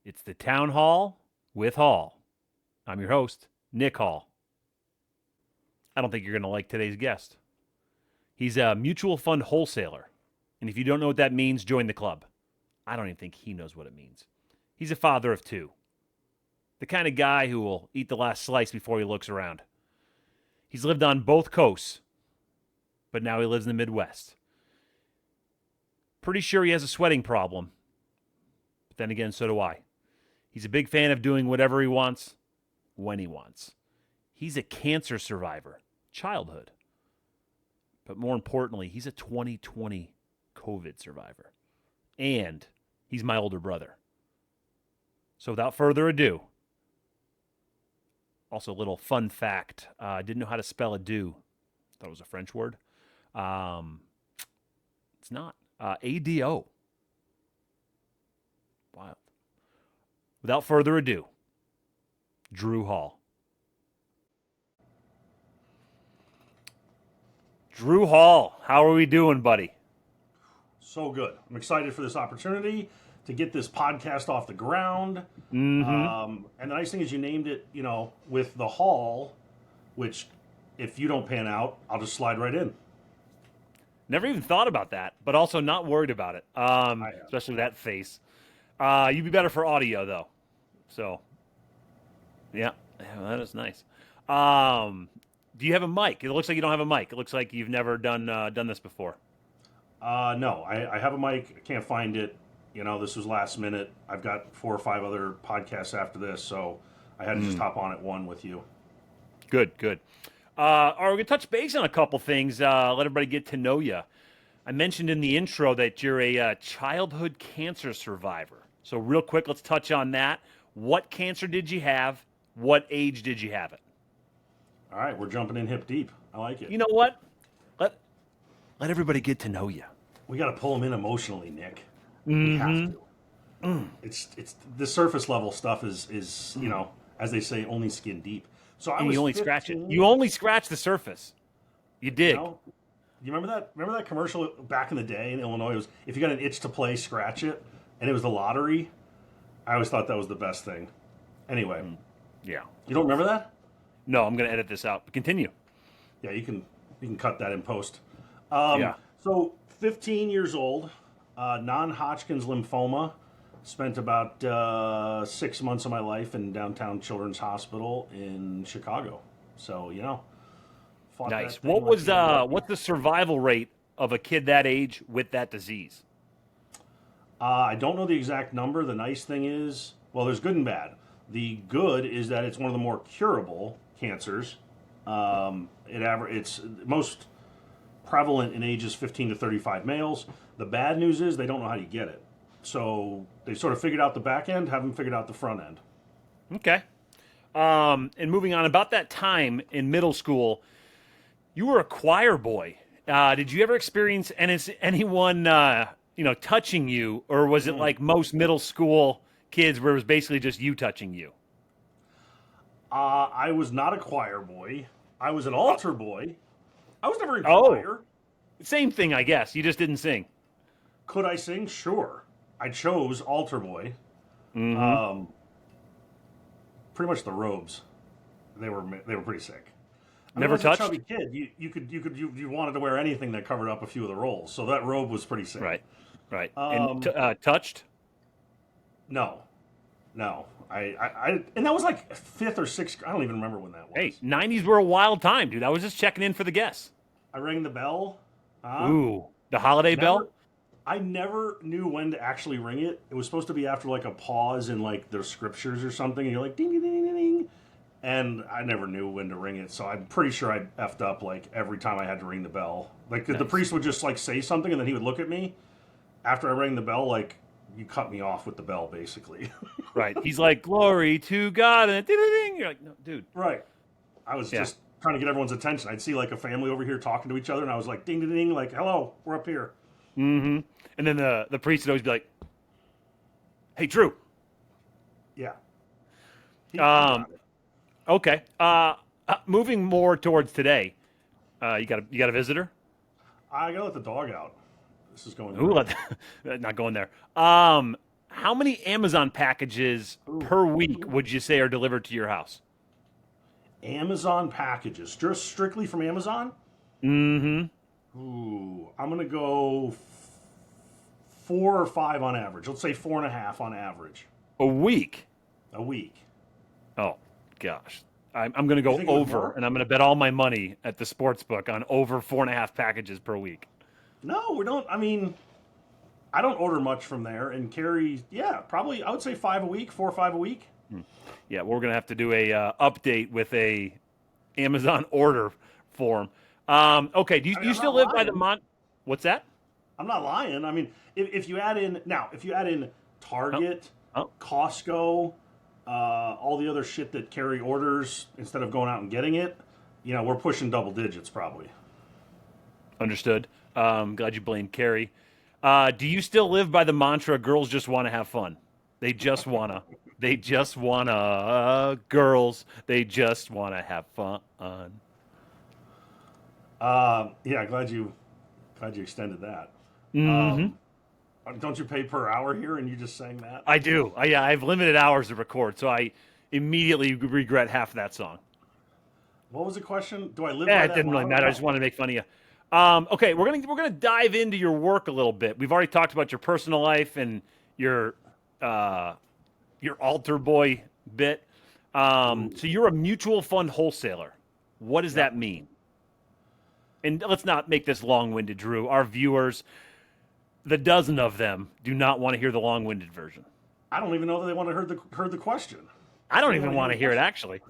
It's the Town Hall with Hall. I'm your host, Nick Hall. I don't think you're going to like today's guest. He's a mutual fund wholesaler. And if you don't know what that means, join the club. I don't even think he knows what it means. He's a father of two. The kind of guy who will eat the last slice before he looks around. He's lived on both coasts, but now he lives in the Midwest. Pretty sure he has a sweating problem. But then again, so do I. He's a big fan of doing whatever he wants, when he wants. He's a cancer survivor, childhood. But more importantly, he's a 2020 COVID survivor. And he's my older brother. So without further ado, also a little fun fact. I didn't know how to spell ado. Thought it was a French word. It's not. ADO. Wild. Without further ado, Drew Hall. Drew Hall, how are we doing, buddy? So good. I'm excited for this opportunity to get this podcast off the ground. Mm-hmm. And the nice thing is you named it, with the Hall, which if you don't pan out, I'll just slide right in. Never even thought about that, but also not worried about it, especially with that face. You'd be better for audio, though. So, yeah, that is nice. Do you have a mic? It looks like you don't have a mic. It looks like you've never done this before. No, I have a mic. I can't find it. This was last minute. I've got 4 or 5 other podcasts after this, so I had to just hop on at one with you. Good. All right, we're going to touch base on a couple things, let everybody get to know you. I mentioned in the intro that you're a childhood cancer survivor. So real quick, let's touch on that. What cancer did you have? What age did you have it? All right, we're jumping in hip deep. I like it. You know what? Let everybody get to know you. We got to pull them in emotionally, Nick. We Mm-hmm. have to. It's the surface level stuff is as they say, only skin deep. So I And was you only 15, scratch it. You only scratch the surface. You dig. You remember that? Remember that commercial back in the day in Illinois? It was if you got an itch to play, scratch it, and it was the lottery. I always thought that was the best thing. Anyway, Yeah. you don't remember that? No, I'm going to edit this out. But continue. Yeah, you can cut that in post. Yeah. So 15 years old, non-Hodgkin's lymphoma. Spent about 6 months of my life in downtown Children's Hospital in Chicago. So fought that Nice. thing What like was a- what's the survival rate of a kid that age with that disease? I don't know the exact number. The nice thing is, well, there's good and bad. The good is that it's one of the more curable cancers. It's most prevalent in ages 15 to 35 males. The bad news is they don't know how you get it. So they sort of figured out the back end, haven't figured out the front end. Okay. And moving on, about that time in middle school, you were a choir boy. Did you ever experience anyone touching you, or was it like most middle school kids where it was basically just you touching you? I was not a choir boy. I was an altar boy. I was never in Oh. choir. Same thing, I guess. You just didn't sing. Could I sing? Sure. I chose altar boy. Mm-hmm. Pretty much the robes. They were pretty sick. I mean, Never as touched? a chubby kid, you wanted to wear anything that covered up a few of the rolls. So that robe was pretty sick. Right. And touched? No. I and that was like 5th or 6th. I don't even remember when that was. Hey, 90s were a wild time, dude. I was just checking in for the guests. I rang the bell. Ooh, the holiday bell? I never knew when to actually ring it. It was supposed to be after like a pause in like the scriptures or something, and you're like ding ding ding ding ding. And I never knew when to ring it, so I'm pretty sure I effed up like every time I had to ring the bell. Like the priest would just like say something, and then he would look at me after I rang the bell, like you cut me off with the bell, basically. Right. He's like, glory to God, and ding ding ding. You're like, no, dude. Right. I was just trying to get everyone's attention. I'd see like a family over here talking to each other, and I was like ding ding ding, like hello, we're up here. Mm-hmm. And then the priest would always be like, hey, Drew. Yeah. Okay. Moving more towards today, you got a visitor? I gotta let the dog out. This is going. Ooh, not going there. How how many Amazon packages Ooh. per week would you say are delivered to your house? Amazon packages, just strictly from Amazon. Mm-hmm. Ooh, I'm gonna go 4 or 5 on average. Let's say 4.5 on average A week. a week. Oh, gosh. I'm going to You go think it was over, more? and I'm going to bet all my money at the sports book on over 4.5 packages per week. No, we don't. I mean, I don't order much from there and carry. Yeah, probably. I would say 5 a week, 4 or 5 a week. Yeah, we're going to have to do a update with a Amazon order form. Okay, do you, I do mean, you I'm still not live by the lying. What's that? I'm not lying. I mean, if you add in now, if you add in Oh, Target, oh, Costco, all the other shit that carry orders instead of going out and getting it, we're pushing double digits probably. understood. Glad you blamed Carrie. Do you still live by the mantra, girls just want to have fun? They just wanna. They just wanna. Girls, they just wanna have fun. Yeah, glad you extended that. Mm-hmm. Don't you pay per hour here? And you just sang that. I do. Yeah, I have limited hours to record, so I immediately regret half of that song. What was the question? Do I live Yeah, by it that didn't really motto? matter. I just No. wanted to make fun of you. Okay, we're gonna dive into your work a little bit. We've already talked about your personal life and your uh, your altar boy bit. Ooh, So you're a mutual fund wholesaler. What does yep. that mean? And let's not make this long-winded, Drew. Our viewers, the dozen of them, do not want to hear the long-winded version. I don't even know that they want to heard the question. I What don't do you even want to hear want the to hear it question? actually.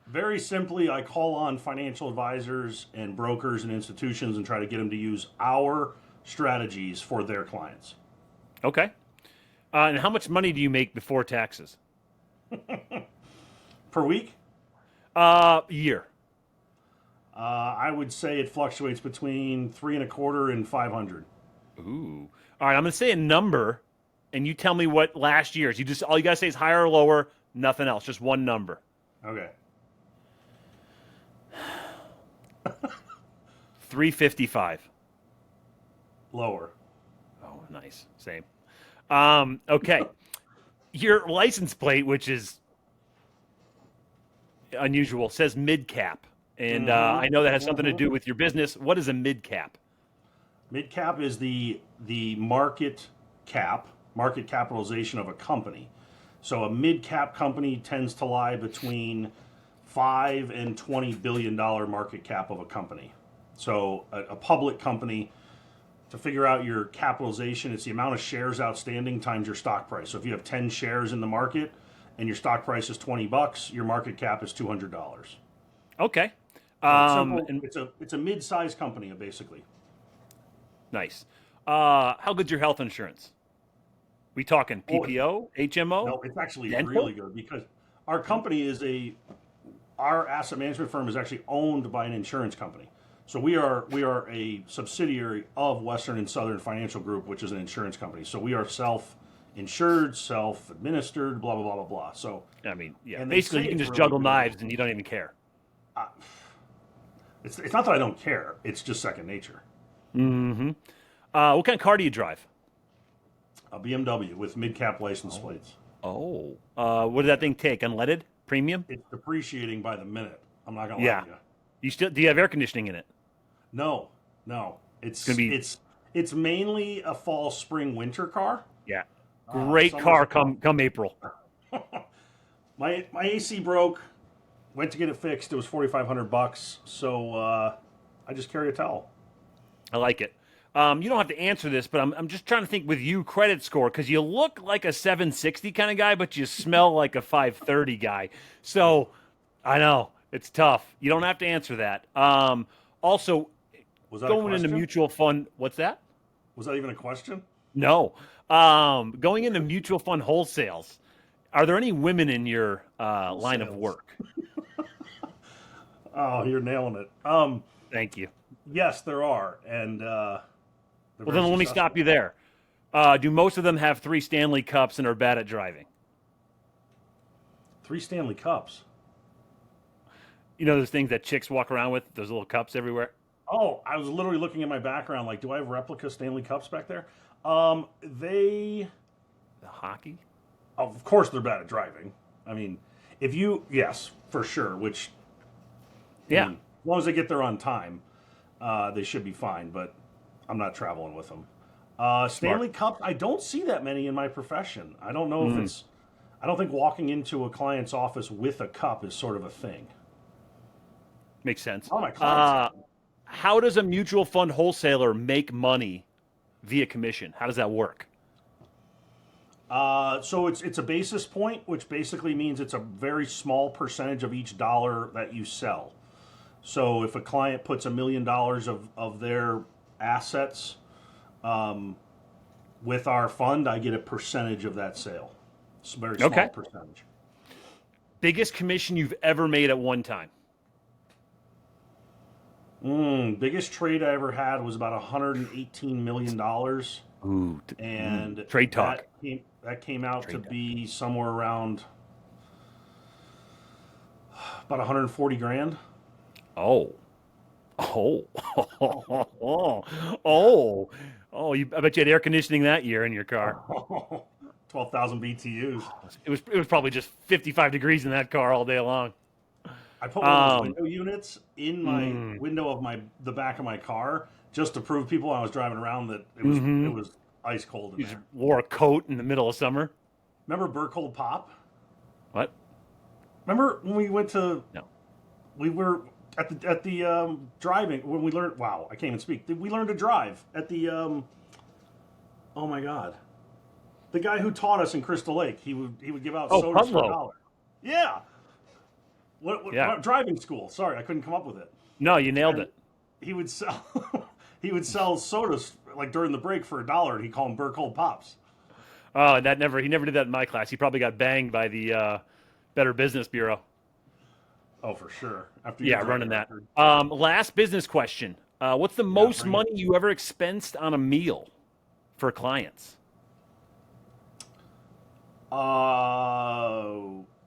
Very simply, I call on financial advisors and brokers and institutions and try to get them to use our strategies for their clients. Okay. And how much money do you make before taxes? Per week, Year. I would say it fluctuates between three and a quarter and 500. Ooh. All right, I'm gonna say a number, and you tell me what last year's. You just all you gotta say is higher or lower, nothing else, just one number. Okay. 355. Lower. Oh, nice. Same. Okay. Your license plate, which is unusual, says mid cap, and Mm-hmm. I know that has something to Mm-hmm. do with your business. What is a mid cap? Mid cap is the market capitalization of a company. So a mid cap company tends to lie between $5 and $20 billion market cap of a company. So a public company, to figure out your capitalization, it's the amount of shares outstanding times your stock price. So if you have 10 shares in the market and your stock price is $20, your market cap is $200. Okay. So it's simple. And It's a mid-sized company basically. nice. How good's your health insurance? We talking Oh, PPO, HMO, no, it's actually really dental? good because our company our asset management firm is actually owned by an insurance company. So we are a subsidiary of Western and Southern Financial Group, which is an insurance company. So we are self-insured, self-administered, blah blah blah blah blah. So I mean, yeah. and they Basically, say you can it's just really juggle good. knives and you don't even care. It's not that I don't care. It's just second nature. Mm-hmm. What kind of car do you drive? A BMW with mid-cap license plates. Oh. What did that thing take? Unleaded? Premium? It's depreciating by the minute. I'm not gonna lie Yeah. to you. Do you have air conditioning in it? No, no. It's gonna be It's mainly a fall, spring, winter car. yeah. Great Summer's car tough. come April. My AC broke. Went to get it fixed. It was $4,500. So I just carry a towel. I like it. You don't have to answer this, but I'm just trying to think with you credit score because you look like a 760 kind of guy, but you smell like a 530 guy. So I know it's tough. You don't have to answer that. Also, Was that a going into question? mutual fund, what's that? Was that even a question? No. Going into mutual fund wholesales, are there any women in your line of Sales. work? Oh, you're nailing it. Thank you. Yes, there are, and they're Well, very then let me stop successful. you there. Do most of them have 3 Stanley Cups and are bad at driving? 3 Stanley Cups. You know those things that chicks walk around with, those little cups everywhere? Oh, I was literally looking at my background, like, do I have replica Stanley Cups back there? They hockey? Of course, they're bad at driving. I mean, yes, for sure. Which, I Yeah. mean, as long as they get there on time, they should be fine. But I'm not traveling with them. Smart. Stanley Cup, I don't see that many in my profession. I don't know if Mm, it's. I don't think walking into a client's office with a cup is sort of a thing. makes sense. All my clients have them. How does a mutual fund wholesaler make money via commission? How does that work? So it's a basis point, which basically means it's a very small percentage of each dollar that you sell. So if a client puts $1 million of their assets with our fund, I get a percentage of that sale. It's a very small Okay. percentage. Biggest commission you've ever made at one time? Biggest trade I ever had was about $118 million, Ooh, and trade talk. that came out to Trade talk. be somewhere around about 140 grand. Oh. Oh. Oh. Oh, I bet you had air conditioning that year in your car. 12,000 BTUs. It was probably just 55 degrees in that car all day long. I put one of those Um, window units in my mm, window of the back of my car just to prove people I was driving around that it mm-hmm. was ice cold in You just there. wore a coat in the middle of summer. Remember Burkhold Pop? What? Remember when we went to No. we were at the driving when we learned. Wow, I can't even speak. We learned to drive at the oh my god, the guy who taught us in Crystal Lake. He would give out Oh, sodas for Pudlow. $1. Yeah. Yeah. What driving school? Sorry, I couldn't come up with it. No, you nailed And it. he would sell he would sell sodas like during the break for $1, and he called them Burkhold Pops. Oh, he never did that in my class. He probably got banged by the Better Business Bureau. Oh, for sure. After your Yeah, driving running that. record. Last business question. What's the Yeah, most bring it. money you ever expensed on a meal for clients?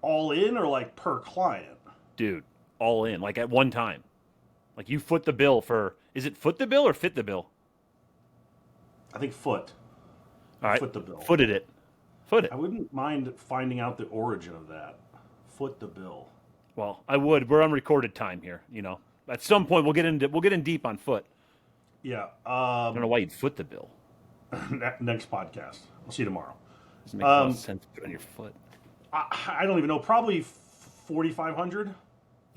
All in or like per client? Dude, all in, like at one time. Like you foot the bill for, is it foot the bill or fit the bill? I think foot. All right, Foot the bill. footed it. Foot it. I wouldn't mind finding out the origin of that. Foot the bill. Well, I would. We're on recorded time here. At some point we'll get in deep on foot. Yeah. I don't know why you'd foot the bill. Next podcast. I'll see you tomorrow. Doesn't make a lot of sense to put it on your foot. I don't even know. Probably 4,500.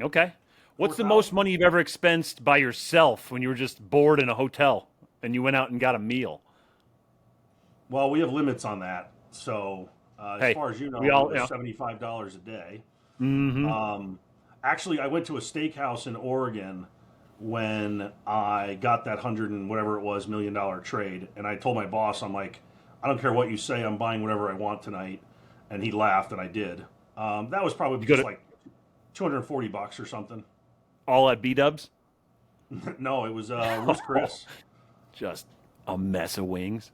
Okay. What's the 4,000? most money you've ever expensed by yourself when you were just bored in a hotel and you went out and got a meal? Well, we have limits on that. So as Hey, far as you know, we all, it was $75 a day. mm-hmm. Actually, I went to a steakhouse in Oregon when I got that hundred and whatever it was $1 million trade, and I told my boss, I'm like, I don't care what you say, I'm buying whatever I want tonight, and he laughed, and I did. That was probably You go just to like $240 or something. all at B-dubs? No, it was Ruth's Chris. Just a mess of wings.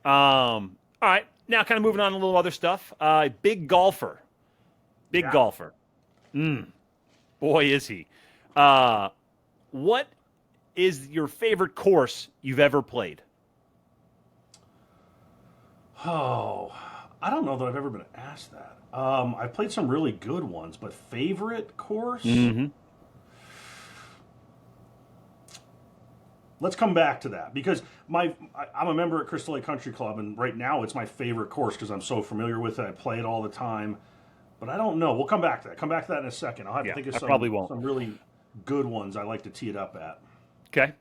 All right. Now kind of moving on to a little other stuff. Big golfer. Big Yeah. golfer. Boy, is he. What is your favorite course you've ever played? Oh, I don't know that I've ever been asked that. I've played some really good ones, but favorite course? Mm-hmm. Let's come back to that because I'm a member at Crystal Lake Country Club, and right now it's my favorite course because I'm so familiar with it. I play it all the time, but I don't know. We'll come back to that. Come back to that in a second. I'll have Yeah, to think of I some probably won't. some really good ones I like to tee it up at. Okay.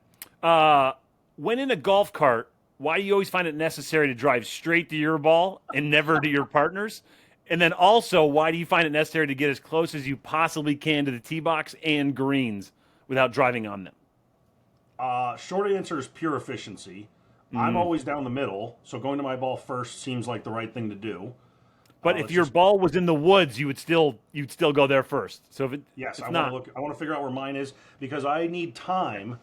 When in a golf cart, why do you always find it necessary to drive straight to your ball and never to your partner's? And then also, why do you find it necessary to get as close as you possibly can to the tee box and greens without driving on them? Short answer is pure efficiency. I'm always down the middle, so going to my ball first seems like the right thing to do. But if Let's your just- ball was in the woods, you'd still go there first. So if Yes, it's I not, want to look. I want to figure out where mine is because I need time,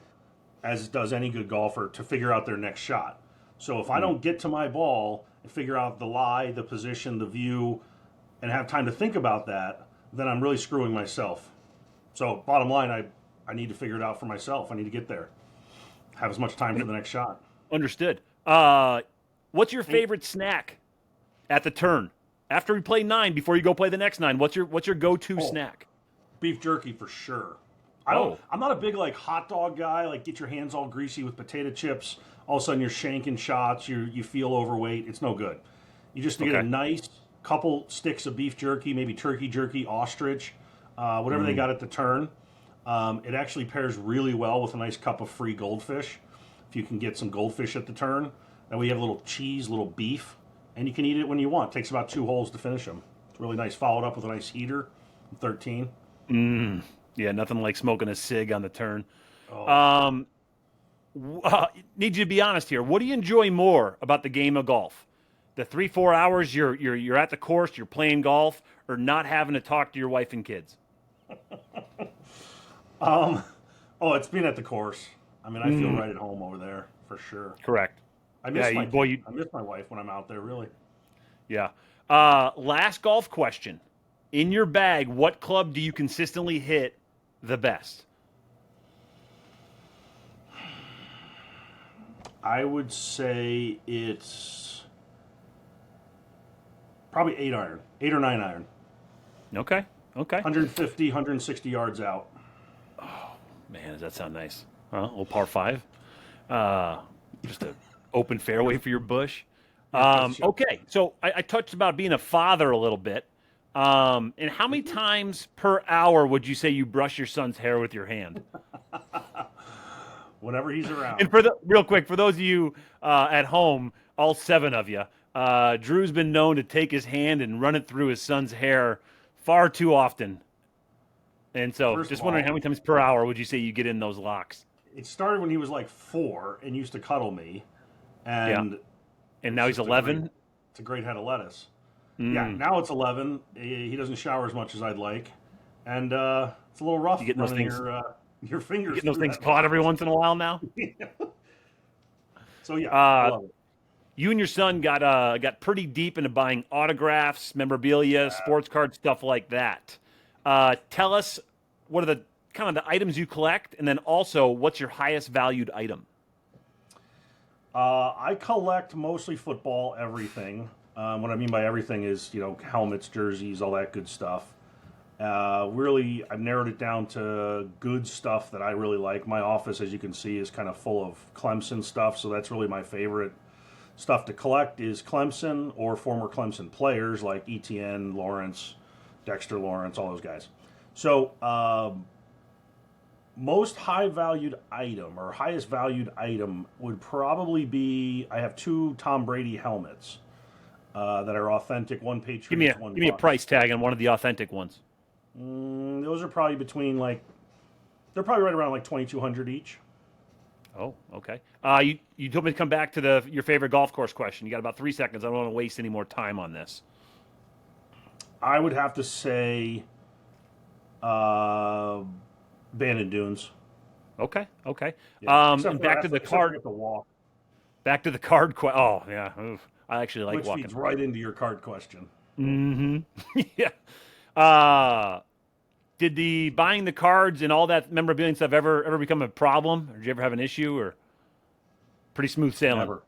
as does any good golfer, to figure out their next shot. So if I don't get to my ball and figure out the lie, the position, the view, and have time to think about that, then I'm really screwing myself. So bottom line, I need to figure it out for myself. I need to get there. Have as much time for the next shot. understood. What's your favorite snack at the turn after we play 9, before you go play the next 9? What's your go-to Oh, snack? beef jerky for sure. Oh, I'm not a big like hot dog guy. Like get your hands all greasy with potato chips. All of a sudden you're shanking shots. You feel overweight. It's no good. You just get a okay. nice couple sticks of beef jerky, maybe turkey jerky, ostrich, whatever they got at the turn. It actually pairs really well with a nice cup of free goldfish. If you can get some goldfish at the turn, that way you have a little cheese, little beef, and you can eat it when you want. It takes about 2 holes to finish them. It's really nice. Followed up with a nice heater, 13. Yeah, nothing like smoking a cig on the turn. Oh, Um, need you to be honest here. What do you enjoy more about the game of golf? The 3-4 hours you're at the course, you're playing golf, or not having to talk to your wife and kids? um, oh, it's been at the course. I mean, I feel Mm, right at home over there for sure. correct. I Yeah, miss my boy, kid. you. I miss my wife when I'm out there. Really. Yeah. Last golf question. In your bag, what club do you consistently hit the best? I would say it's probably 8 iron, 8 or 9 iron, Okay. Okay. 150, 160 yards out. Man, does that sound nice? Huh? A little par five. Uh, just a open fairway for your bush. Sure. Okay, so I touched about being a father a little bit. And how many times per hour would you say you brush your son's hair with your hand? Whenever he's And around. for the real quick, for those of you at home, all 7 of you, Drew's been known to take his hand and run it through his son's hair far too often. And so, First of just wondering how all, many times per hour would you say you get in those locks? it started when he was like 4 and used to cuddle me, Yeah. and And it's now he's just 11. it's a great head of lettuce. Yeah, Mm. now it's 11. He doesn't shower as much as I'd like, and it's a little You rough getting those running things? your You fingers getting those through things that caught every locks. once in a while now? So yeah, I Uh, love it. you and your son got pretty deep into buying autographs, memorabilia, sports cards, stuff like that. Tell us what are the kind of the items you collect, and then also what's your highest valued item? I collect mostly football, everything. What I mean by everything is, helmets, jerseys, all that good stuff. Really, I've narrowed it down to good stuff that I really like. My office, as you can see, is kind of full of Clemson stuff, so that's really my favorite stuff to collect is Clemson or former Clemson players like ETN, Lawrence, Dexter Lawrence, all those guys. So, most high valued item or highest valued item would probably be I have 2 Tom Brady helmets that are authentic, one Patriots, one Give me a Bucks. price tag on one of the authentic ones. Those are probably between they're probably right around like 2,200 each. Oh, okay. You told me to come back to your favorite golf course question. You got about 3 seconds. I don't want to waste any more time on this. I would have to say uh, Bandon Dunes. Okay, okay. Yeah, except And for back to the except for I card. have to walk, Back to the card. Oh, yeah. Oof. I actually like which walking. feeds right into your card question. Mm-hmm. Yeah. Uh, did the buying the cards and all that memorabilia and stuff ever become a problem? Or did you ever have an issue? Or pretty smooth sailing? Never.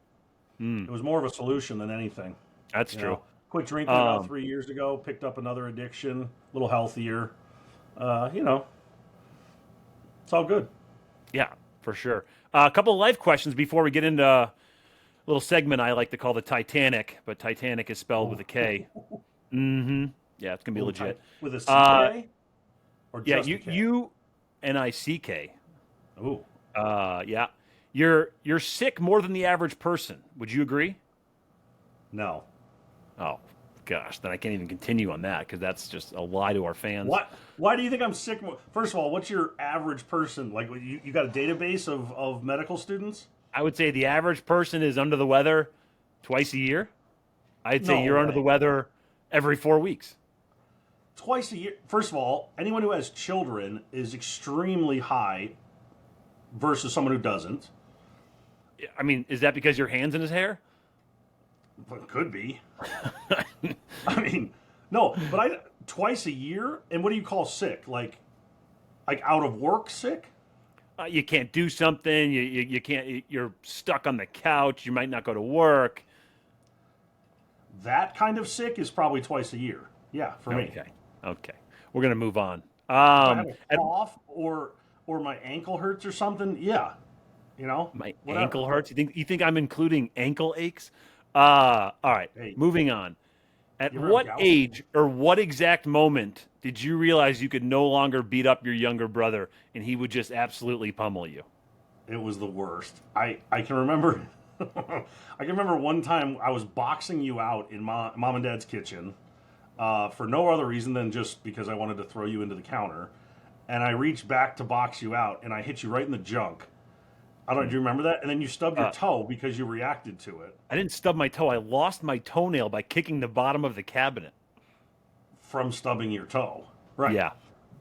It was more of a solution than anything. That's You true. know, quit drinking about Um, 3 years ago. Picked up another addiction, a little healthier. Uh, you know, it's all good. yeah, for sure. A couple of life questions before we get into a little segment I like to call the Titanic, but Titanic is spelled with a K. Mm-hmm. Yeah, it's gonna be legit. With a Uh, CK or yeah, just a K? Nick. Ooh, Yeah, you're sick more than the average person. Would you agree? no. Oh, gosh, then I can't even continue on that because that's just a lie to our fans. What? Why do you think I'm sick? First of all, what's your average person? Like, you got a database of medical students? I would say the average person is under the weather twice a year. I'd say No you're under the way. weather every 4 weeks. Twice a year. First of all, anyone who has children is extremely high versus someone who doesn't. I mean, is that because your hands in his hair? But could be. I mean, no, but I twice a year. And what do you call sick? Like out of work sick? You can't do something. You can't. You're stuck on the couch. You might not go to work. That kind of sick is probably twice a year. Yeah, for me. Okay. We're gonna move on. If I have a At cough or my ankle hurts or something, yeah, my whatever. ankle hurts. You think I'm including ankle aches? All right. Hey, Moving on. At you ever have what gout? age or what exact moment did you realize you could no longer beat up your younger brother and he would just absolutely pummel you? It was the worst. I can remember. I can remember one time I was boxing you out in mom and dad's kitchen for no other reason than just because I wanted to throw you into the counter, and I reached back to box you out, and I hit you right in the junk. I don't. Do you remember that? And then you stubbed your Uh, toe because you reacted to it I didn't stub my toe. I lost my toenail by kicking the bottom of the cabinet. from stubbing your toe. Right. Yeah.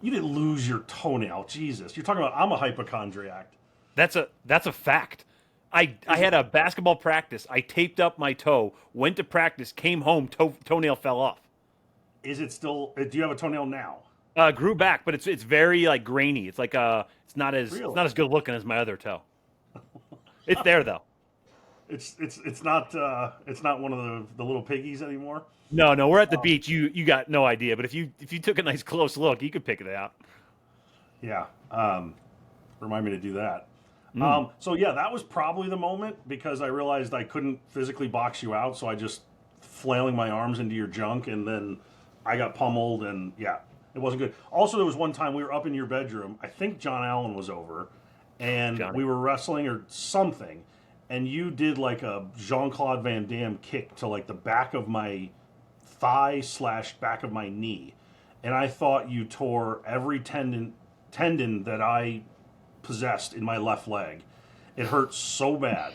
You didn't lose your toenail. Jesus. You're talking about I'm a hypochondriac. That's a fact. I Is it? had a basketball practice. I taped up my toe, went to practice, came home, toenail fell off. Is it still? Do you have a toenail now? Grew back, but it's very like grainy. It's like it's Really? not as good looking as my other toe. It's there though. It's not one of the little piggies anymore. No, we're at the beach. You got no idea, but if you took a nice close look, you could pick it out. Yeah. Remind me to do that. Mm, So yeah, that was probably the moment because I realized I couldn't physically box you out, so I just flailing my arms into your junk, and then I got pummeled, and yeah, it wasn't good. Also, there was one time we were up in your bedroom. I think John Allen was over, and Johnny. we were wrestling or something, and you did like a Jean Claude Van Damme kick to like the back of my thigh slash back of my knee, and I thought you tore every tendon that I possessed in my left leg. It hurt so bad.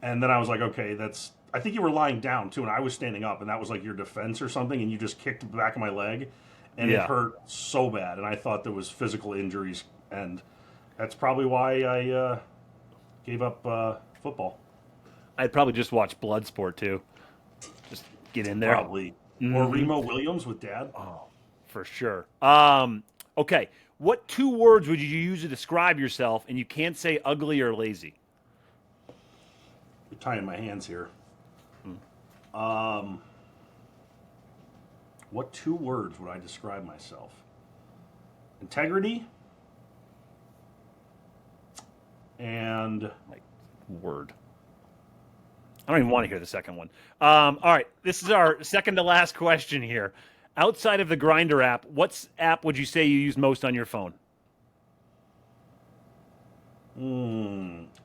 And then I was like, okay, that's. I think you were lying down too, and I was standing up, and that was like your defense or something, and you just kicked the back of my leg, and it Yeah, hurt so bad, and I thought there was physical injuries, and that's probably why I gave up football. I'd probably just watch Bloodsport too. Just get in there. Probably. Or Hmm. Remo Williams with Dad. Oh, for sure. Okay. What two words would you use to describe yourself, and you can't say ugly or lazy? You're tying my hands here. Hmm. What two words would I describe myself? Integrity and Like word. I don't even want to hear the second one. All right, this is our second to last question here. Outside of the Grinder app, what app would you say you use most on your phone?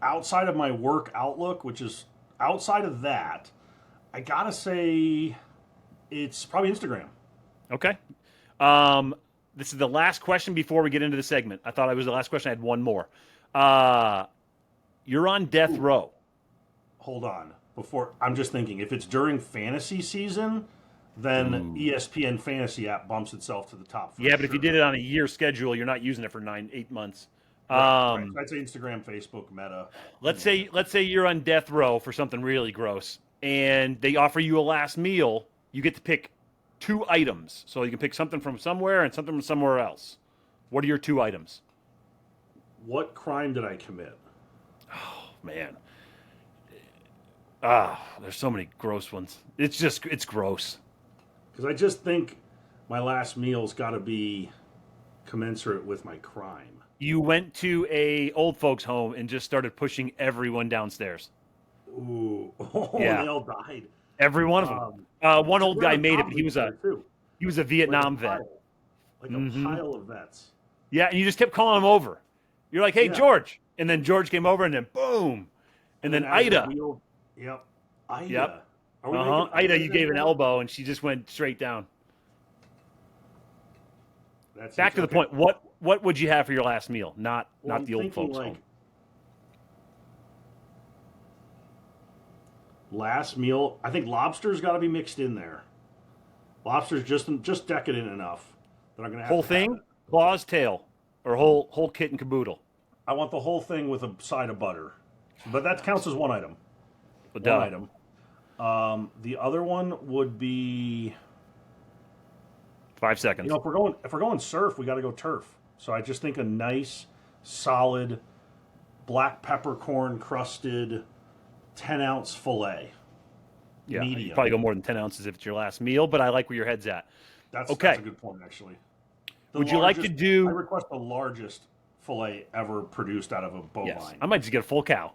outside of my work outlook, which is outside of that, I gotta say it's probably Instagram. Okay. Um, this is the last question before we get into the segment. I thought it was the last question. I had one more. Uh, you're on death Ooh, row. hold on. Before I'm just thinking, if it's during fantasy season, then Ooh. ESPN Fantasy app bumps itself to the top for Yeah, but if you sure. did it on a year schedule, you're not using it for 8 months. Right, right. Um, So I'd say Instagram, Facebook, Meta, let's any of say it. let's say you're on death row for something really gross, and they offer you a last meal. You get to pick two items, so you can pick something from somewhere and something from somewhere else. What are your two items? What crime did I commit? Oh man, there's so many gross ones. It's gross. Because I just think my last meal's got to be commensurate with my crime. You went to a old folks home and just started pushing everyone downstairs. Ooh, oh, and Yeah, they all died. every one of them. Um, One Because old we have guy a made it, mob but leader there too, he was a like a Vietnam vet. pile, like a Hmm. pile of vets. Yeah, and you just kept calling him over. You're like, "Hey, Yeah, George," and then George came over, and then boom, and and then then as they Ida. wheeled, yep, Yep. Ida. Are we Uh making huh. Ida, Idas you gave an anymore? elbow, and she just went straight down. That's Back to interesting. the Okay, point. What would you have for your last meal? well, Not I'm the old thinking folks like home. last meal. I think lobster's got to be mixed in there. Lobster's just decadent enough that I'm gonna have Whole to have thing, it. claws, tail, or whole kit and caboodle. I want the whole thing with a side of butter, but that counts as one item. But One duh. item. The other one would be, 5 seconds. if we're going surf, we got to go turf. So I just think a nice, solid, black peppercorn crusted 10-ounce fillet. Yeah, you Medium. probably go more than 10 ounces if it's your last meal, but I like where your head's at. That's Okay. a good point, actually. The Would you like to largest. I do? request the largest fillet ever produced out of a Yes, bovine. I might just get a full cow.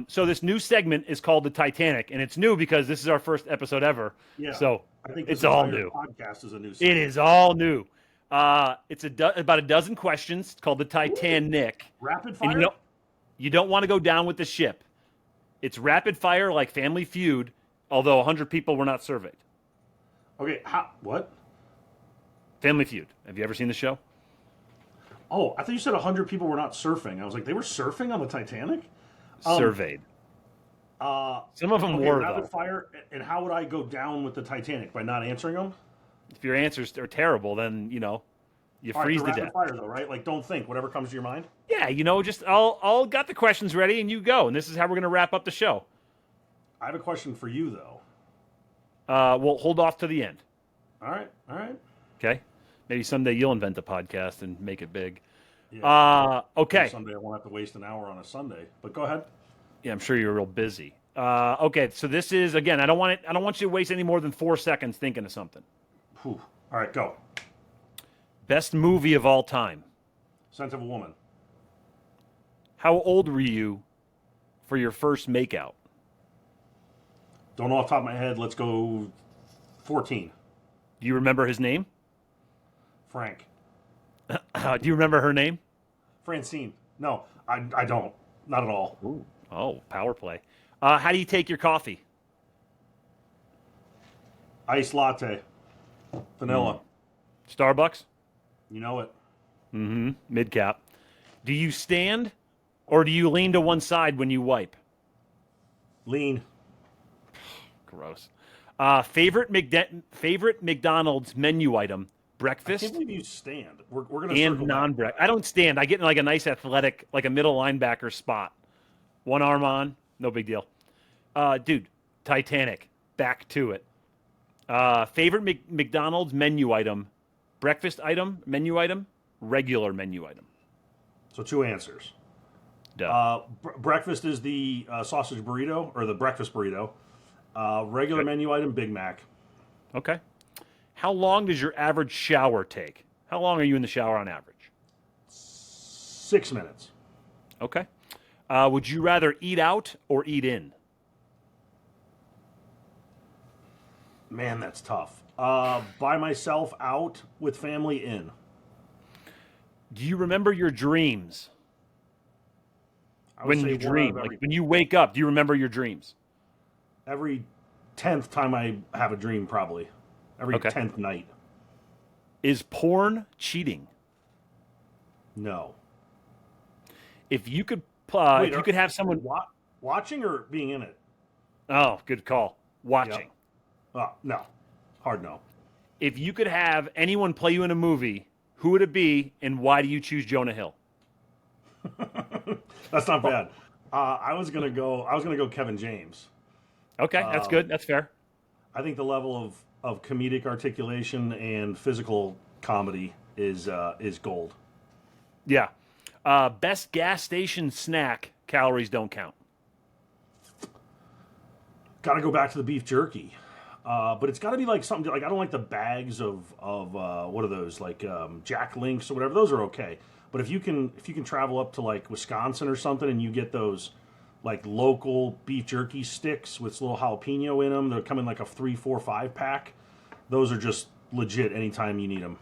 So this new segment is called the Titanic, and it's new because this is our first episode ever. Yeah, So I think this it's all entire new. podcast is a new It segment. is all new. It's about a dozen questions. It's called the Titanic, Rapid and fire. you don't want to go down with the ship. It's rapid fire like Family Feud, although 100 people were not surveyed. Okay, what? Family Feud. Have you ever seen the show? Oh, I thought you said 100 people were not surfing. I was like, they were surfing on the Titanic? Surveyed. Some of them Okay, were, rapid though. fire. And how would I go down with the Titanic? By not answering them? If your answers are terrible, then, you All right, freeze the to rapid death. fire, though, right? Like, don't think. Whatever comes to your mind. Yeah, just I'll got the questions ready and you go. And this is how we're going to wrap up the show. I have a question for you, though. We'll hold off to the end. All right, all right. Okay? Maybe someday you'll invent a podcast and make it big. Yeah. Okay. Someday I won't have to waste an hour on a Sunday. But go ahead. Yeah, I'm sure you're real busy. Okay, so this is again. I don't want you to waste any more than 4 seconds thinking of something. Whew. All right, go. Best movie of all time. Scent of a Woman. How old were you for your first makeout? Don't know off the top of my head. Let's go 14. Do you remember his name? Frank. Do you remember her name? Francine. No, I don't. Not at all. Ooh. Oh, power play. How do you take your coffee? Iced latte. Vanilla. Starbucks? You know it. Mid cap. Do you stand or do you lean to one side when you wipe? Lean. Gross. Favorite McDonald's menu item? I Breakfast can't believe you stand. We're going to and circle back. non-breakfast. I don't stand. I get in like a nice athletic, like a middle linebacker spot. One arm on, no big deal. Dude, Titanic. Back to it. Favorite McDonald's menu item? Breakfast item, menu item, regular menu item. So 2 answers. Duh. Breakfast is the sausage burrito, or the breakfast burrito. Regular menu item, Big Mac. Okay. How long does your average shower take? How long are you in the shower on average? 6 minutes. Okay. Would you rather eat out or eat in? Man, that's tough. By myself, out, with family, in. Do you remember your dreams? I would When say you one out dream, of like when you wake up, do you remember your dreams? every 10th time I have a dream, probably. Every Okay. 10th night. Is porn cheating? No. If you could, Wait, if you could have someone. Watching or being in it? Oh, good call. Watching. No. Hard no. If you could have anyone play you in a movie, who would it be, and why do you choose Jonah Hill? That's not bad. I was gonna go Kevin James. Okay, that's good. That's fair. I think the level of comedic articulation and physical comedy is gold. Yeah. Best gas station snack. Calories don't count. Got to go back to the beef jerky, but it's got to be like something like I don't like the bags of what are those like Jack Links or whatever. Those are okay, but if you can travel up to like Wisconsin or something and you get those like local beef jerky sticks with little jalapeno in them, they come in like a 3, 4, 5 pack. Those are just legit anytime you need them.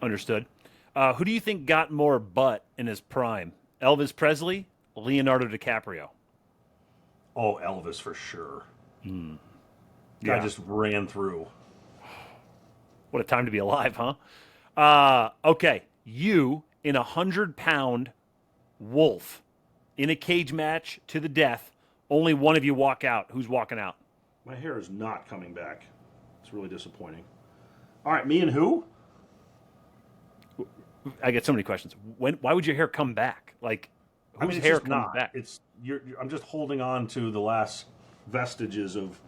Understood. Who do you think got more butt in his prime? Elvis Presley, Leonardo DiCaprio? Oh, Elvis for sure. Guy Yeah. just ran through. What a time to be alive, huh? Okay. You in 100-pound wolf in a cage match to the death. Only one of you walk out. Who's walking out? My hair is not coming back. It's really disappointing. All right, me and who? I get so many questions. Why would your hair come back? Like, whose it's hair just comes not. back? I'm just holding on to the last vestiges of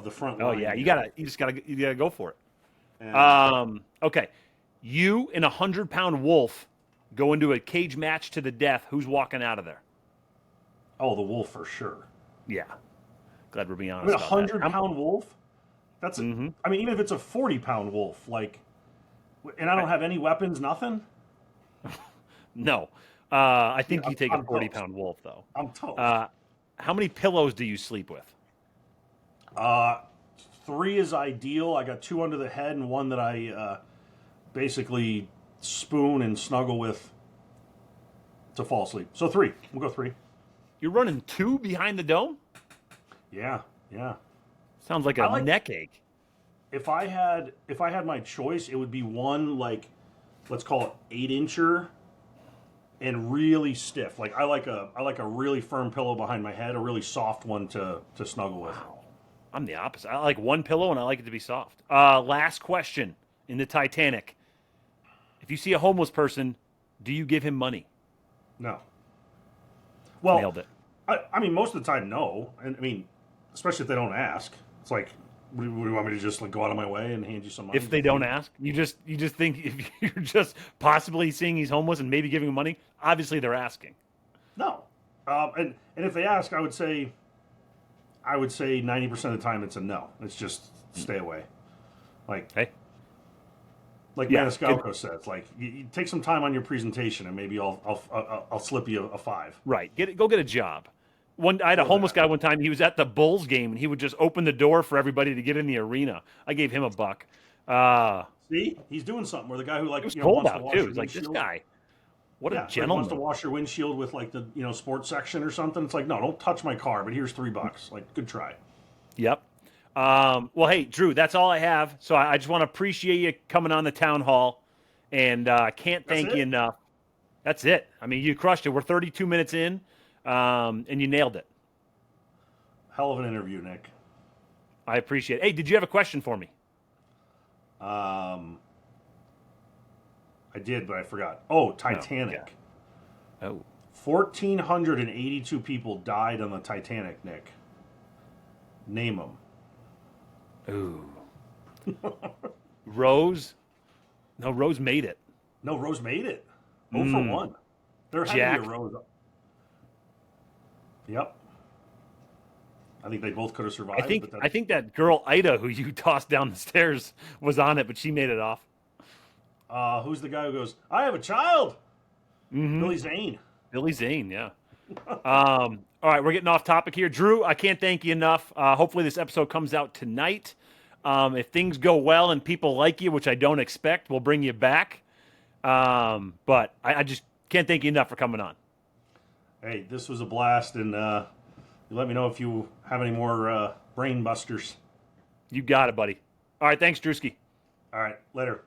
the front Oh line. yeah, you just gotta go for it. And Okay. You and 100-pound wolf go into a cage match to the death. Who's walking out of there? oh, the wolf for sure. Yeah. Glad we're being I honest mean, a about that. 100-pound wolf. That's. I mean, even if it's a 40-pound wolf, like, and I don't have any weapons, nothing. No. I Yeah, think you take a I'm toast. 40-pound wolf, though. I'm toast. Uh, how many pillows do you sleep with? Uh, 3 is ideal. I got 2 under the head and 1 that I basically spoon and snuggle with to fall asleep. So 3. We'll go 3. You're running 2 behind the dome? Yeah, yeah. Sounds like I a like neck ache. if I had my choice, it would be one like let's call it 8-incher and really stiff. Like I like a really firm pillow behind my head, a really soft one to snuggle with. I'm the opposite. I like one pillow and I like it to be soft. Last question in the Titanic. If you see a homeless person, do you give him money? No. Well, Nailed it. I mean, most of the time, no. And I mean, especially if they don't ask. It's like, what do you want me to just like go out of my way and hand you some money? If they don't ask, you just think if you're just possibly seeing he's homeless and maybe giving him money, obviously they're asking. No. And if they ask, I would say 90% of the time it's a no. It's just stay away. Like Hey, like yeah, Maniscalco says, like you take some time on your presentation and maybe I'll slip you a 5. right. Go get a job. I had a homeless guy one time. He was at the Bulls game and he would just open the door for everybody to get in the arena. I gave him $1. See, he's doing something where the guy who like It was wants cold to out wash too. your It's like this windshield- guy. What Yeah, a like gentleman. wants to wash your windshield with like the sports section or something. It's like no, don't touch my car. But here's $3. Like good try. Yep. Well, hey, Drew, that's all I have. So I just want to appreciate you coming on the town hall, and can't thank That's you it? enough. That's it. I mean, you crushed it. We're 32 minutes in, and you nailed it. Hell of an interview, Nick. I appreciate it. Hey, did you have a question for me? I did, but I forgot. Oh, Titanic. Oh, 1,482 people died on the Titanic, Nick. Name them. ooh. Rose? No, Rose made it. No, Rose made it. 0 for 1. There had Jack. to be a Rose. Yep. I think they both could have survived. I think that girl Ida, who you tossed down the stairs, was on it, but she made it off. Who's the guy who goes, I have a child? Billy Zane. Billy Zane, yeah. All right, we're getting off topic here. Drew, I can't thank you enough. Hopefully this episode comes out tonight. If things go well and people like you, which I don't expect, we'll bring you back. But I just can't thank you enough for coming on. Hey, this was a blast, and you let me know if you have any more brain busters. You got it, buddy. All right, thanks, Drewski. All right, later.